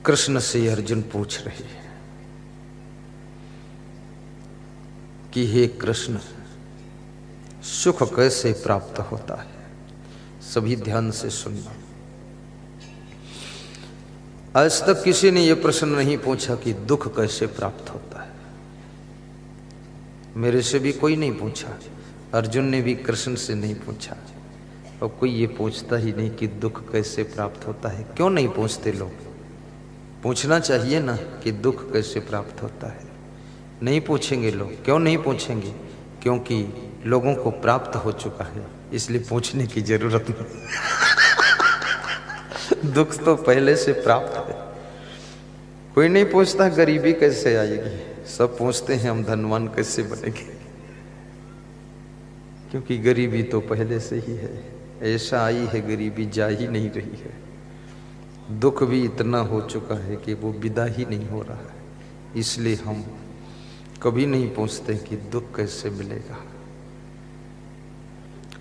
कृष्ण से अर्जुन पूछ रहे हैं कि हे कृष्ण, सुख कैसे प्राप्त होता है। सभी ध्यान से सुनना। आज तक किसी ने यह प्रश्न नहीं पूछा कि दुख कैसे प्राप्त होता है। मेरे से भी कोई नहीं पूछा, अर्जुन ने भी कृष्ण से नहीं पूछा, और कोई ये पूछता ही नहीं कि दुख कैसे प्राप्त होता है। क्यों नहीं पूछते लोग? पूछना चाहिए ना कि दुख कैसे प्राप्त होता है। नहीं पूछेंगे लोग। क्यों नहीं पूछेंगे? क्योंकि लोगों को प्राप्त हो चुका है, इसलिए पूछने की जरूरत नहीं। दुख तो पहले से प्राप्त है। कोई नहीं पूछता गरीबी कैसे आएगी, सब पूछते हैं हम धनवान कैसे बनेंगे, क्योंकि गरीबी तो पहले से ही है। ऐसा आई है गरीबी, जा ही नहीं रही है। दुख भी इतना हो चुका है कि वो विदा ही नहीं हो रहा है, इसलिए हम कभी नहीं पूछते कि दुख कैसे मिलेगा।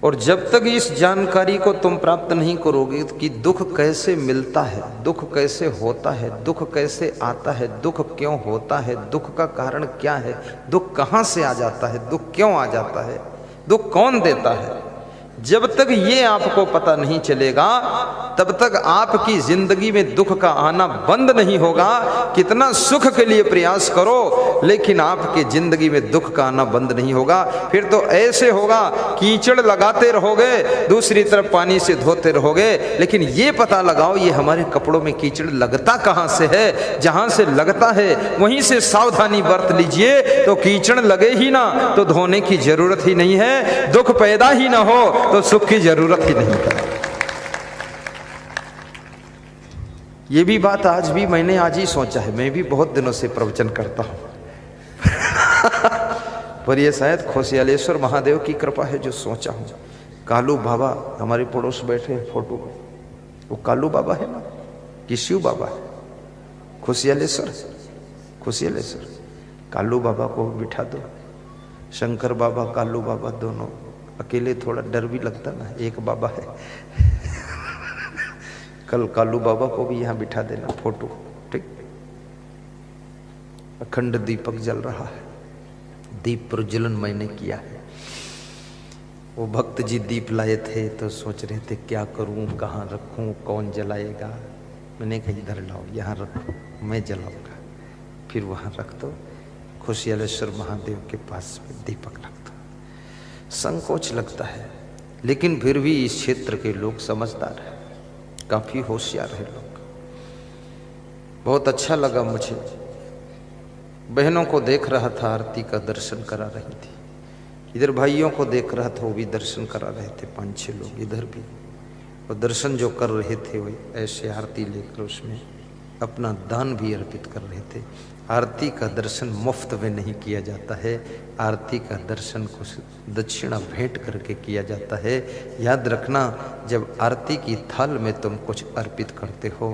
और जब तक इस जानकारी को तुम प्राप्त नहीं करोगे कि दुख कैसे मिलता है, दुख कैसे होता है, दुख कैसे आता है, दुख क्यों होता है, दुख का कारण क्या है, दुख कहाँ से आ जाता है, दुख क्यों आ जाता है, दुख कौन देता है, जब तक ये आपको पता नहीं चलेगा तब तक आपकी जिंदगी में दुख का आना बंद नहीं होगा। कितना सुख के लिए प्रयास करो, लेकिन आपके जिंदगी में दुख का आना बंद नहीं होगा। फिर तो ऐसे होगा, कीचड़ लगाते रहोगे, दूसरी तरफ पानी से धोते रहोगे, लेकिन ये पता लगाओ ये हमारे कपड़ों में कीचड़ लगता कहाँ से है। जहां से लगता है वहीं से सावधानी बरत लीजिए, तो कीचड़ लगे ही ना तो धोने की जरूरत ही नहीं है, दुख पैदा ही ना हो तो सुख की जरूरत ही नहीं है। ये भी बात मैंने आज ही सोचा है। मैं भी बहुत दिनों से प्रवचन करता हूं पर ये शायद खोसियालेश्वर महादेव की कृपा है जो सोचा हूं। कालू बाबा हमारे पड़ोस बैठे हैं फोटो में, वो कालू बाबा है ना कि शिव बाबा है? खोसियालेश्वर कालू बाबा को बिठा दो, शंकर बाबा कालू बाबा दोनों। अकेले थोड़ा डर भी लगता ना, एक बाबा है। कल कालू बाबा को भी यहाँ बिठा देना फोटो, ठीक। अखंड दीपक जल रहा है, दीप प्रज्वलन मैंने किया है। वो भक्त जी दीप लाए थे तो सोच रहे थे क्या करूं, कहाँ रखूं, कौन जलाएगा। मैंने कहा इधर लाओ, यहाँ रखो, मैं जलाऊंगा। फिर वहाँ रख दो, खोसियालेश्वर महादेव के पास में दीपक रख दो। संकोच लगता है, लेकिन फिर भी इस क्षेत्र के लोग समझदार हैं, काफी होशियार है लोग। बहुत अच्छा लगा मुझे। बहनों को देख रहा था, आरती का दर्शन करा रही थी। इधर भाइयों को देख रहा था, वो भी दर्शन करा रहे थे, 5-6 लोग इधर भी। और दर्शन जो कर रहे थे वो ऐसे आरती लेकर उसमें अपना दान भी अर्पित कर रहे थे। आरती का दर्शन मुफ्त में नहीं किया जाता है, आरती का दर्शन कुछ दक्षिणा भेंट करके किया जाता है। याद रखना, जब आरती की थाल में तुम कुछ अर्पित करते हो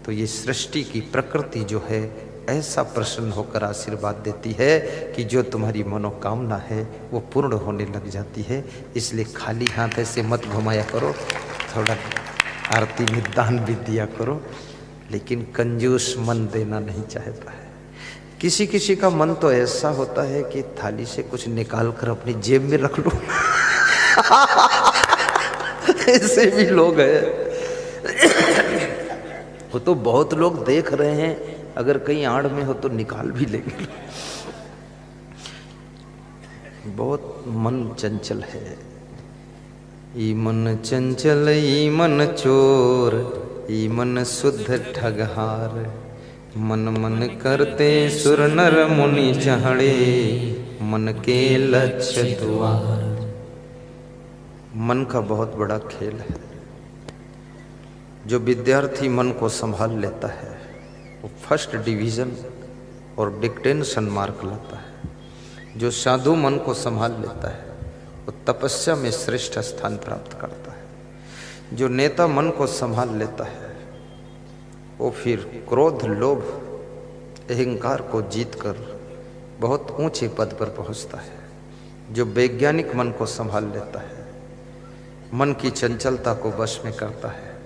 तो ये सृष्टि की प्रकृति जो है ऐसा प्रसन्न होकर आशीर्वाद देती है कि जो तुम्हारी मनोकामना है वो पूर्ण होने लग जाती है। इसलिए खाली हाथ ऐसे मत घुमाया करो, थोड़ा आरती में दान भी दिया करो, लेकिन कंजूस मन देना नहीं चाहता है। किसी किसी का मन तो ऐसा होता है कि थाली से कुछ निकाल कर अपनी जेब में रख लो। ऐसे भी लोग हैं। वो तो बहुत लोग देख रहे हैं, अगर कहीं आड़ में हो तो निकाल भी लेंगे। बहुत मन चंचल है। ई मन चंचल ई मन चोर, ई मन शुद्ध ठगहार। मन मन करते सुर नर मुनि चढ़े, मन के लक्ष्य द्वार। मन का बहुत बड़ा खेल है। जो विद्यार्थी मन को संभाल लेता है वो फर्स्ट डिवीज़न और डिक्टेंशन मार्क लाता है। जो साधु मन को संभाल लेता है वो तपस्या में श्रेष्ठ स्थान प्राप्त करता है। जो नेता मन को संभाल लेता है वो फिर क्रोध, लोभ, अहंकार को जीतकर बहुत ऊंचे पद पर पहुंचता है। जो वैज्ञानिक मन को संभाल लेता है, मन की चंचलता को वश में करता है,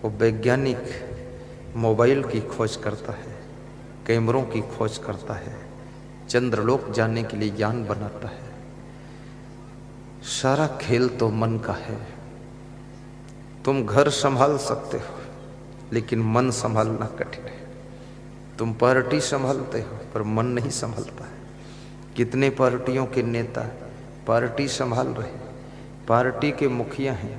वो वैज्ञानिक मोबाइल की खोज करता है, कैमरों की खोज करता है, चंद्रलोक जाने के लिए यान बनाता है। सारा खेल तो मन का है। तुम घर संभाल सकते हो लेकिन मन संभालना कठिन है। तुम पार्टी संभालते हो पर मन नहीं संभालता है। कितने पार्टियों के नेता पार्टी संभाल रहे, पार्टी के मुखिया हैं,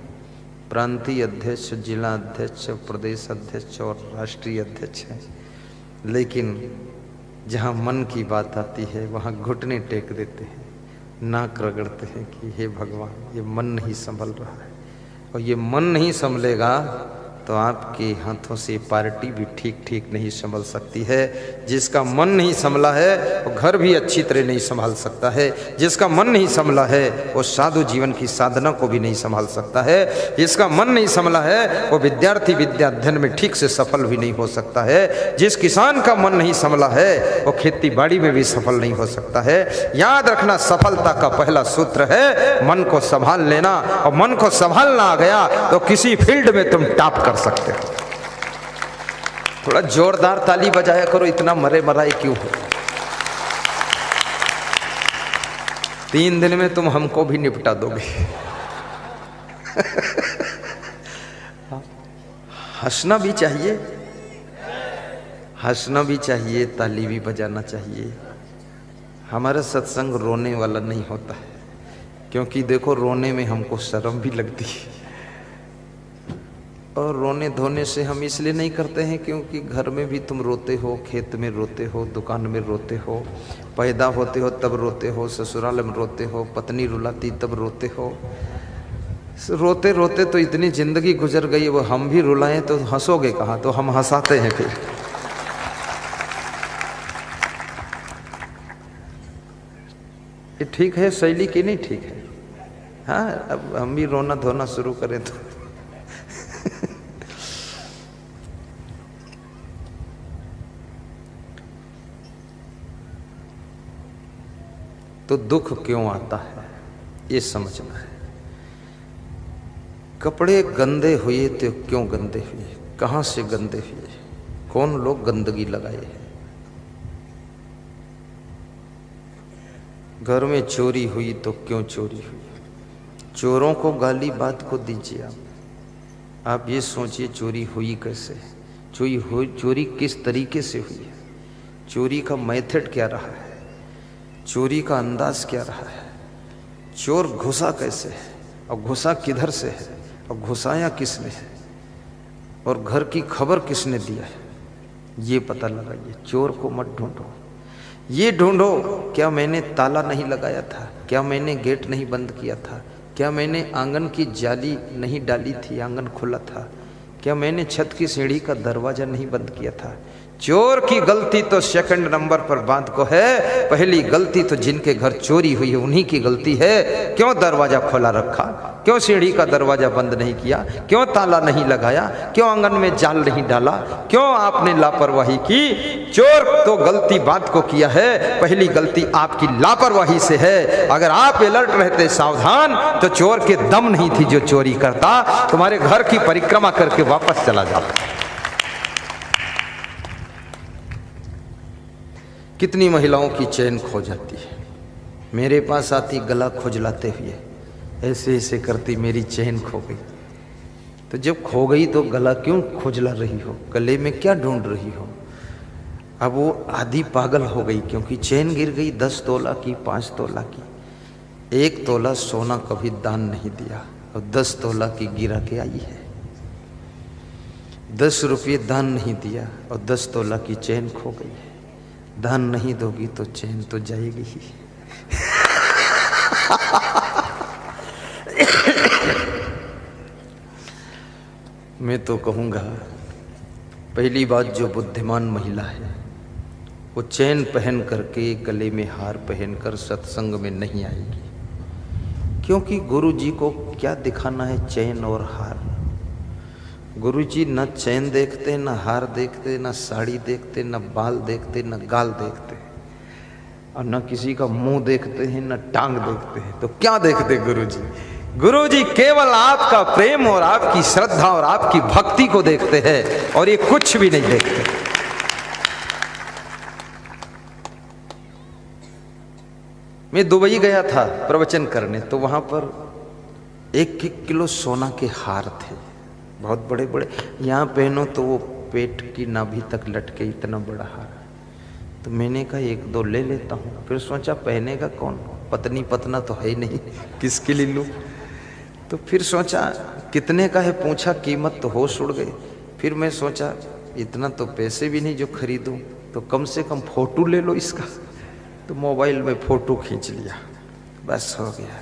प्रांतीय अध्यक्ष, जिला अध्यक्ष, प्रदेश अध्यक्ष और राष्ट्रीय अध्यक्ष हैं, लेकिन जहाँ मन की बात आती है वहाँ घुटने टेक देते हैं, नाक रगड़ते हैं कि हे भगवान, ये मन नहीं संभल रहा है। और ये मन नहीं संभलेगा तो आपके हाथों से पार्टी भी ठीक ठीक नहीं संभल सकती है। जिसका मन नहीं संभला है वो घर भी अच्छी तरह नहीं संभाल सकता है। जिसका मन नहीं संभला है वो साधु जीवन की साधना को भी नहीं संभाल सकता है। जिसका मन नहीं संभला है वो विद्यार्थी विद्या अध्ययन में ठीक से सफल भी नहीं हो सकता है। जिस किसान का मन नहीं संभला है वो खेती बाड़ी में भी सफल नहीं हो सकता है। याद रखना, सफलता का पहला सूत्र है मन को संभाल लेना, और मन को संभालना आ गया तो किसी फील्ड में तुम टॉप कर सकते हो। थोड़ा जोरदार ताली बजाया करो, इतना मरे मराए क्यों हो। 3 दिन में तुम हमको भी निपटा दोगे। हंसना भी चाहिए, हंसना भी चाहिए, ताली भी बजाना चाहिए। हमारा सत्संग रोने वाला नहीं होता है, क्योंकि देखो रोने में हमको शर्म भी लगती है। और रोने धोने से हम इसलिए नहीं करते हैं क्योंकि घर में भी तुम रोते हो, खेत में रोते हो, दुकान में रोते हो, पैदा होते हो तब रोते हो, ससुराल में रोते हो, पत्नी रुलाती तब रोते हो। रोते रोते तो इतनी जिंदगी गुजर गई, वो हम भी रुलाएं तो हंसोगे कहाँ, तो हम हंसाते हैं फिर। ये ठीक है शैली की नहीं ठीक है? हाँ, अब हम भी रोना धोना शुरू करें तो दुख क्यों आता है ये समझना है। कपड़े गंदे हुए तो क्यों गंदे हुए, कहाँ से गंदे हुए, कौन लोग गंदगी लगाए हैं। घर में चोरी हुई तो क्यों चोरी हुई, चोरों को गाली बात को दीजिए। आप ये सोचिए चोरी हुई कैसे, चोरी किस तरीके से हुई है, चोरी का मेथड क्या रहा है, चोरी का अंदाज क्या रहा है, चोर घुसा कैसे है और घुसा किधर से है और घुसाया किसने है और घर की खबर किसने दिया है, ये पता लगाइए। चोर को मत ढूंढो, ये ढूंढो क्या मैंने ताला नहीं लगाया था, क्या मैंने गेट नहीं बंद किया था, क्या मैंने आंगन की जाली नहीं डाली थी, आंगन खुला था, क्या मैंने छत की सीढ़ी का दरवाजा नहीं बंद किया था। चोर की गलती तो सेकंड नंबर पर बात को है, पहली गलती तो जिनके घर चोरी हुई है उन्हीं की गलती है। क्यों दरवाजा खोला रखा, क्यों सीढ़ी का दरवाजा बंद नहीं किया, क्यों ताला नहीं लगाया, क्यों आंगन में जाल नहीं डाला, क्यों आपने लापरवाही की। चोर तो गलती बात को किया है, पहली गलती आपकी लापरवाही से है। अगर आप अलर्ट रहते, सावधान, तो चोर के दम नहीं थी जो चोरी करता, तुम्हारे घर की परिक्रमा करके वापस चला जाता। कितनी महिलाओं की चैन खो जाती है, मेरे पास आती गला खुजलाते हुए, ऐसे ऐसे करती मेरी चैन खो गई। तो जब खो गई तो गला क्यों खुजला रही हो, गले में क्या ढूंढ रही हो। अब वो आधी पागल हो गई क्योंकि चैन गिर गई 10 तोला की, 5 तोला की। 1 तोला सोना कभी दान नहीं दिया और 10 तोला की गिरा के आई है। 10 रुपये दान नहीं दिया और 10 तोला की चैन खो गई है। दान नहीं दोगी तो चैन तो जाएगी ही। मैं तो कहूँगा पहली बात, जो बुद्धिमान महिला है वो चैन पहन करके, गले में हार पहनकर सत्संग में नहीं आएगी, क्योंकि गुरु जी को क्या दिखाना है चैन और हार। गुरु जी न चैन देखते, न हार देखते, न साड़ी देखते, न बाल देखते, न गाल देखते, और न किसी का मुंह देखते हैं, न टांग देखते हैं। तो क्या देखते गुरु जी? गुरुजी केवल आपका प्रेम और आपकी श्रद्धा और आपकी भक्ति को देखते हैं और ये कुछ भी नहीं देखते। मैं दुबई गया था प्रवचन करने, तो वहां पर 1-1 किलो सोना के हार थे, बहुत बड़े बड़े। यहाँ पहनो तो वो पेट की नाभि तक लटके, इतना बड़ा हार। तो मैंने कहा 1-2 ले लेता हूँ। फिर सोचा पहनेगा कौन, पत्नी पतना तो है ही नहीं, किसके लिए लूँ। तो फिर सोचा कितने का है, पूछा, कीमत तो होश उड़ गई। फिर मैं सोचा इतना तो पैसे भी नहीं जो खरीदूं, तो कम से कम फोटो ले लो इसका। तो मोबाइल में फोटो खींच लिया, बस हो गया।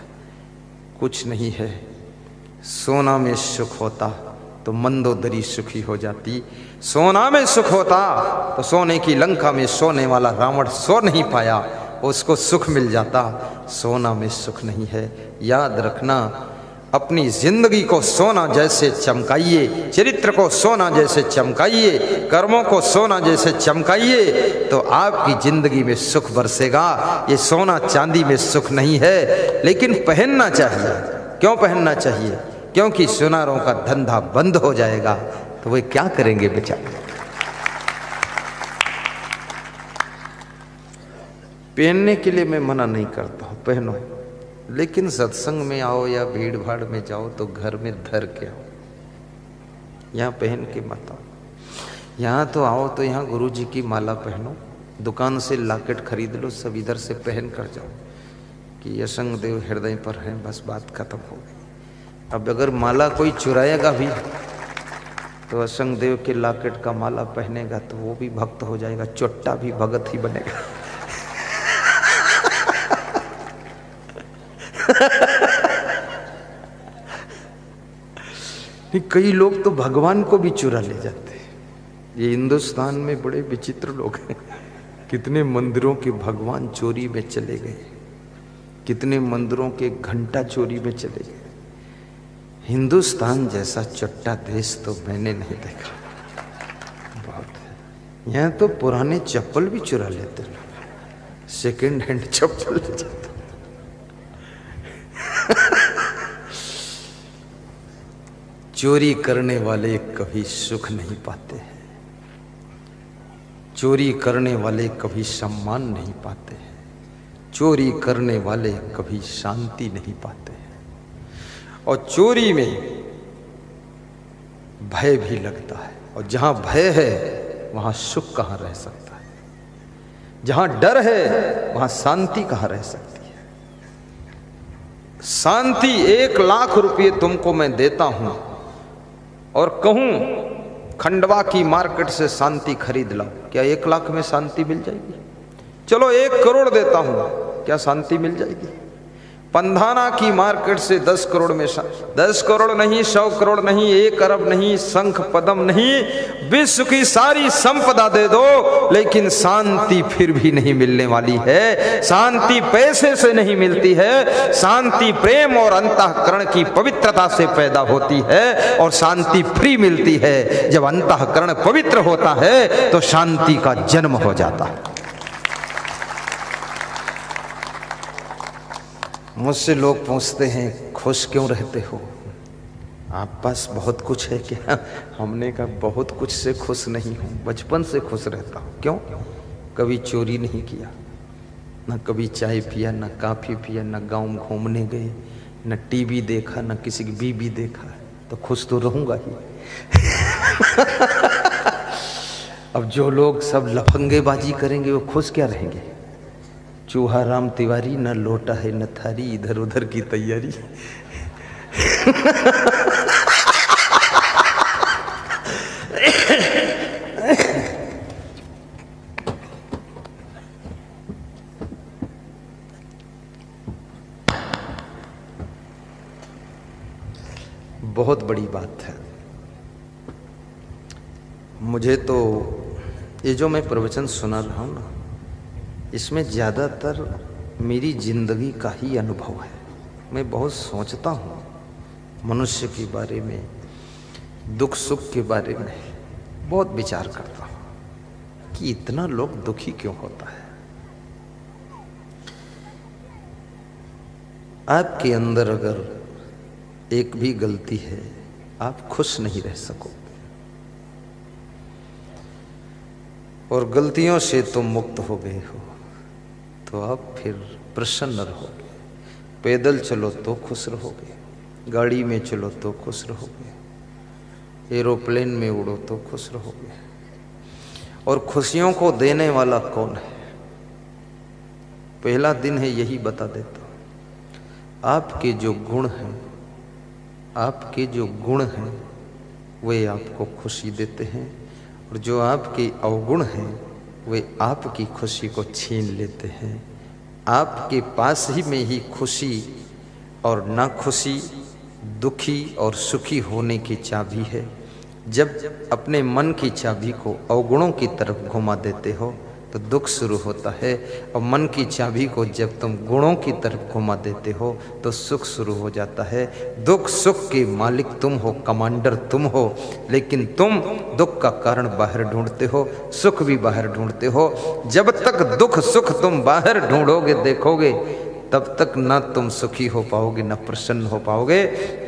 कुछ नहीं है। सोना में सुख होता तो मंदोदरी सुखी हो जाती। सोना में सुख होता तो सोने की लंका में सोने वाला रावण सो नहीं पाया, उसको सुख मिल जाता। सोना में सुख नहीं है। याद रखना, अपनी जिंदगी को सोना जैसे चमकाइए, चरित्र को सोना जैसे चमकाइए, कर्मों को सोना जैसे चमकाइए, तो आपकी जिंदगी में सुख बरसेगा। ये सोना चांदी में सुख नहीं है, लेकिन पहनना चाहिए। क्यों पहनना चाहिए? क्योंकि सुनारों का धंधा बंद हो जाएगा, तो वे क्या करेंगे बेचारे। पहनने के लिए मैं मना नहीं करता हूं, पहनो, लेकिन सत्संग में आओ या भीड़ भाड़ में जाओ तो घर में धर के आओ, यहाँ पहन के मत आओ। यहाँ तो आओ तो यहाँ गुरु जी की माला पहनो, दुकान से लॉकेट खरीद लो, सब इधर से पहन कर जाओ कि असंग देव हृदय पर है, बस बात खत्म हो गई। अब अगर माला कोई चुराएगा भी तो असंग देव के लॉकेट का माला पहनेगा तो वो भी भक्त हो जाएगा, चोट्टा भी भगत ही बनेगा। कई लोग तो भगवान को भी चुरा ले जाते हैं। ये हिंदुस्तान में बड़े विचित्र लोग हैं। कितने मंदिरों के भगवान चोरी में चले गए, कितने मंदिरों के घंटा चोरी में चले गए। हिंदुस्तान जैसा चट्टा देश तो मैंने नहीं देखा, बहुत है। यहाँ तो पुराने चप्पल भी चुरा लेते हैं, सेकेंड हैंड चप्पल ले जाते। चोरी करने वाले कभी सुख नहीं पाते हैं, चोरी करने वाले कभी सम्मान नहीं पाते हैं, चोरी करने वाले कभी शांति नहीं पाते हैं। और चोरी में भय भी लगता है, और जहां भय है वहां सुख कहां रह सकता है, जहां डर है वहां शांति कहां रह सकती है। शांति 1 लाख रुपये तुमको मैं देता हूं और कहूं खंडवा की मार्केट से शांति खरीद लाओ, क्या 1 लाख में शांति मिल जाएगी? चलो 1 करोड़ देता हूं, क्या शांति मिल जाएगी? पंधाना की मार्केट से 10 करोड़ में 10 करोड़ नहीं, 100 करोड़ नहीं, 1 अरब नहीं, शंख पदम नहीं, विश्व की सारी संपदा दे दो, लेकिन शांति फिर भी नहीं मिलने वाली है। शांति पैसे से नहीं मिलती है, शांति प्रेम और अंतःकरण की पवित्रता से पैदा होती है, और शांति फ्री मिलती है जब अंतःकरण पवित्र होता है तो शांति का जन्म हो जाता है। मुझसे लोग पूछते हैं खुश क्यों रहते हो, आप पास बहुत कुछ है क्या? हमने कहा बहुत कुछ से खुश नहीं हूँ, बचपन से खुश रहता हूँ। क्यों? कभी चोरी नहीं किया, न कभी चाय पिया, न कॉफी पिया, न गाँव घूमने गए, न टीवी देखा, न किसी की बीवी देखा, तो खुश तो रहूँगा ही। अब जो लोग सब लफंगेबाजी करेंगे वो खुश क्या रहेंगे? चूहा राम तिवारी, न लोटा है न थारी, इधर उधर की तैयारी। बहुत बड़ी बात है। मुझे तो ये जो मैं प्रवचन सुना रहा हूं ना, इसमें ज़्यादातर मेरी जिंदगी का ही अनुभव है। मैं बहुत सोचता हूँ मनुष्य के बारे में, दुख सुख के बारे में बहुत विचार करता हूँ कि इतना लोग दुखी क्यों होता है। आपके अंदर अगर एक भी गलती है आप खुश नहीं रह सकोगे, और गलतियों से तुम मुक्त हो गए हो तो आप फिर प्रसन्न रहोगे। पैदल चलो तो खुश रहोगे, गाड़ी में चलो तो खुश रहोगे, एरोप्लेन में उड़ो तो खुश रहोगे। और खुशियों को देने वाला कौन है? पहला दिन है, यही बता देता हूं। आपके जो गुण हैं, आपके जो गुण हैं वे आपको खुशी देते हैं, और जो आपके अवगुण हैं वे आपकी खुशी को छीन लेते हैं। आपके पास ही में ही खुशी और नाखुशी, दुखी और सुखी होने की चाबी है। जब अपने मन की चाबी को अवगुणों की तरफ घुमा देते हो तो दुख शुरू होता है, और मन की चाबी को जब तुम गुणों की तरफ घुमा देते हो तो सुख शुरू हो जाता है। दुख सुख के मालिक तुम हो, कमांडर तुम हो, लेकिन तुम दुख का कारण बाहर ढूंढते हो, सुख भी बाहर ढूंढते हो। जब तक दुख सुख तुम बाहर ढूंढोगे, देखोगे, तब तक ना तुम सुखी हो पाओगे, ना प्रसन्न हो पाओगे।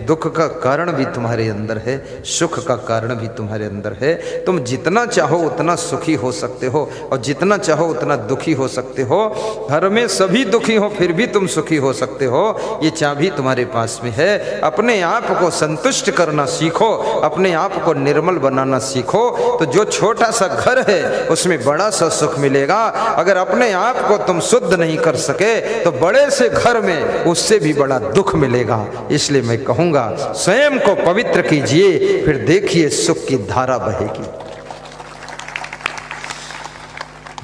दुख का कारण भी तुम्हारे अंदर है, सुख का कारण भी तुम्हारे अंदर है। तुम जितना चाहो उतना सुखी हो सकते हो, और जितना चाहो उतना दुखी हो सकते हो। घर में सभी दुखी हो फिर भी तुम सुखी हो सकते हो। ये चाबी तुम्हारे पास में है। अपने आप को संतुष्ट करना सीखो, अपने आप को निर्मल बनाना सीखो, तो जो छोटा सा घर है उसमें बड़ा सा सुख मिलेगा। अगर अपने आप को तुम शुद्ध नहीं कर सके तो बड़े से घर में उससे भी बड़ा दुख मिलेगा। इसलिए मैं कहूंगा स्वयं को पवित्र कीजिए, फिर देखिए सुख की धारा बहेगी।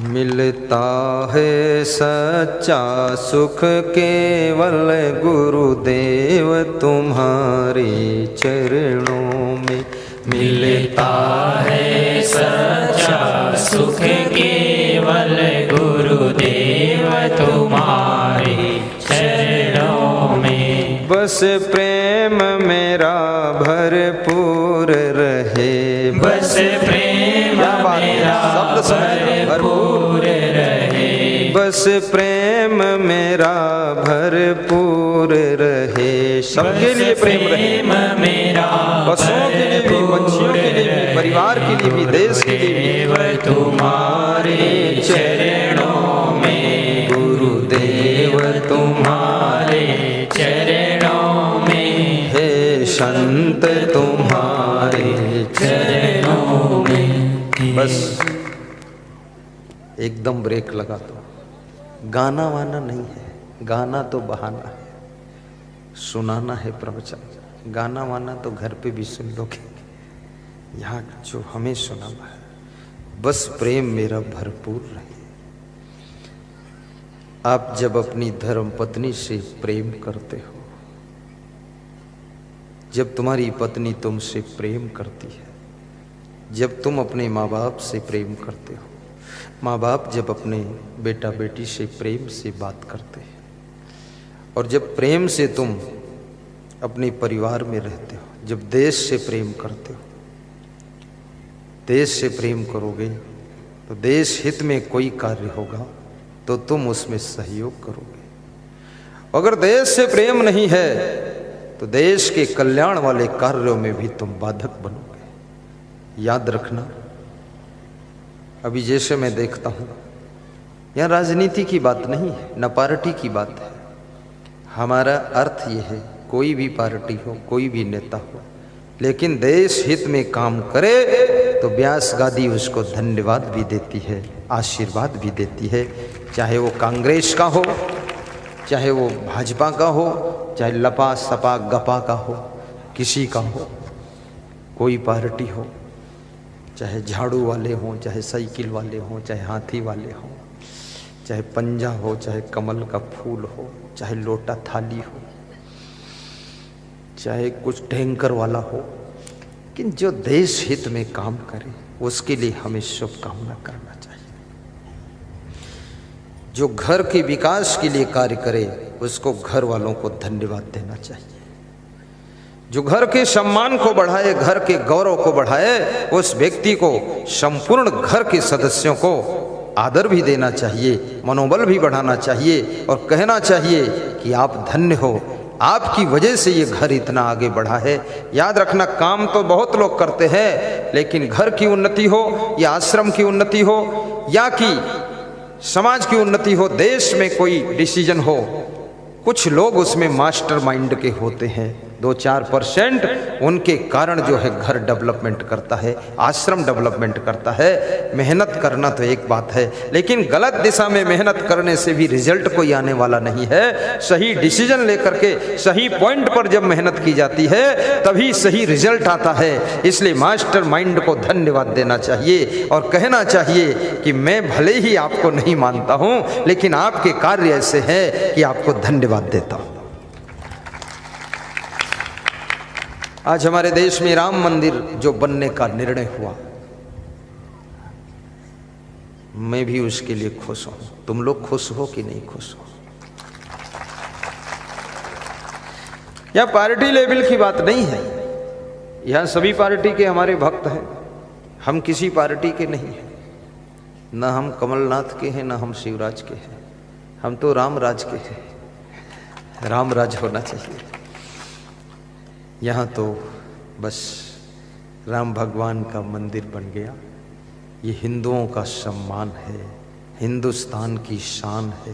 मिलता है सच्चा सुख केवल गुरुदेव तुम्हारे चरणों में। मिलता है सच्चा सुख केवल गुरुदेव तुम्हारे चरणों में। बस प्रेम मेरा भरपूर रहे, बस प्रेम मेरा भरपूर रहे, बस प्रेम मेरा भरपूर रहे। सबके लिए प्रेम रहे, मेरा पशुओं के लिए भी, पंछियों के लिए भी, परिवार के लिए भी, देश के लिए भी। तुम्हारे चरणों में गुरुदेव तुम्हारे चरणों में, हे संत तुम्हारे चरणों में। बस एकदम ब्रेक लगा दो। गाना वाना नहीं है, गाना तो बहाना है, सुनाना है प्रवचन। गाना वाना तो घर पे भी सुन लोगे, यहाँ जो हमें सुनाना है। बस प्रेम मेरा भरपूर रहे। आप जब अपनी धर्म पत्नी से प्रेम करते हो, जब तुम्हारी पत्नी तुमसे प्रेम करती है, जब तुम अपने माँ बाप से प्रेम करते हो, माँ बाप जब अपने बेटा बेटी से प्रेम से बात करते हैं, और जब प्रेम से तुम अपने परिवार में रहते हो, जब देश से प्रेम करते हो, देश से प्रेम करोगे तो देश हित में कोई कार्य होगा तो तुम उसमें सहयोग करोगे। अगर देश से प्रेम नहीं है तो देश के कल्याण वाले कार्यों में भी तुम बाधक बनोगे। याद रखना, अभी जैसे मैं देखता हूँ, यहाँ राजनीति की बात नहीं है, न पार्टी की बात है। हमारा अर्थ ये है, कोई भी पार्टी हो, कोई भी नेता हो, लेकिन देश हित में काम करे तो व्यास गादी उसको धन्यवाद भी देती है, आशीर्वाद भी देती है। चाहे वो कांग्रेस का हो, चाहे वो भाजपा का हो, चाहे लपा सपा गपा का हो, किसी का हो, कोई पार्टी हो, चाहे झाड़ू वाले हों, चाहे साइकिल वाले हों, चाहे हाथी वाले हों, चाहे पंजा हो, चाहे कमल का फूल हो, चाहे लोटा थाली हो, चाहे कुछ टैंकर वाला हो, लेकिन जो देश हित में काम करे उसके लिए हमें शुभकामना करना चाहिए। जो घर के विकास के लिए कार्य करे उसको घर वालों को धन्यवाद देना चाहिए। जो घर के सम्मान को बढ़ाए, घर के गौरव को बढ़ाए, उस व्यक्ति को, संपूर्ण घर के सदस्यों को आदर भी देना चाहिए, मनोबल भी बढ़ाना चाहिए और कहना चाहिए कि आप धन्य हो आपकी वजह से ये घर इतना आगे बढ़ा है। याद रखना, काम तो बहुत लोग करते हैं, लेकिन घर की उन्नति हो या आश्रम की उन्नति हो या कि समाज की उन्नति हो, देश में कोई डिसीजन हो, कुछ लोग उसमें मास्टर माइंड के होते हैं। 2-4% उनके कारण जो है घर डेवलपमेंट करता है, आश्रम डेवलपमेंट करता है। मेहनत करना तो एक बात है, लेकिन गलत दिशा में मेहनत करने से भी रिजल्ट कोई आने वाला नहीं है। सही डिसीजन लेकर के सही पॉइंट पर जब मेहनत की जाती है तभी सही रिजल्ट आता है। इसलिए मास्टर माइंड को धन्यवाद देना चाहिए और कहना चाहिए कि मैं भले ही आपको नहीं मानता हूं, लेकिन आपके कार्य ऐसे हैं कि आपको धन्यवाद देता हूं। आज हमारे देश में राम मंदिर जो बनने का निर्णय हुआ, मैं भी उसके लिए खुश हूं। तुम लोग खुश हो कि नहीं खुश हो? यह पार्टी लेवल की बात नहीं है, यहां सभी पार्टी के हमारे भक्त हैं। हम किसी पार्टी के नहीं हैं, न हम कमलनाथ के हैं, न हम शिवराज के हैं। हम तो रामराज के हैं। रामराज होना चाहिए। यहाँ तो बस राम भगवान का मंदिर बन गया। ये हिंदुओं का सम्मान है, हिंदुस्तान की शान है।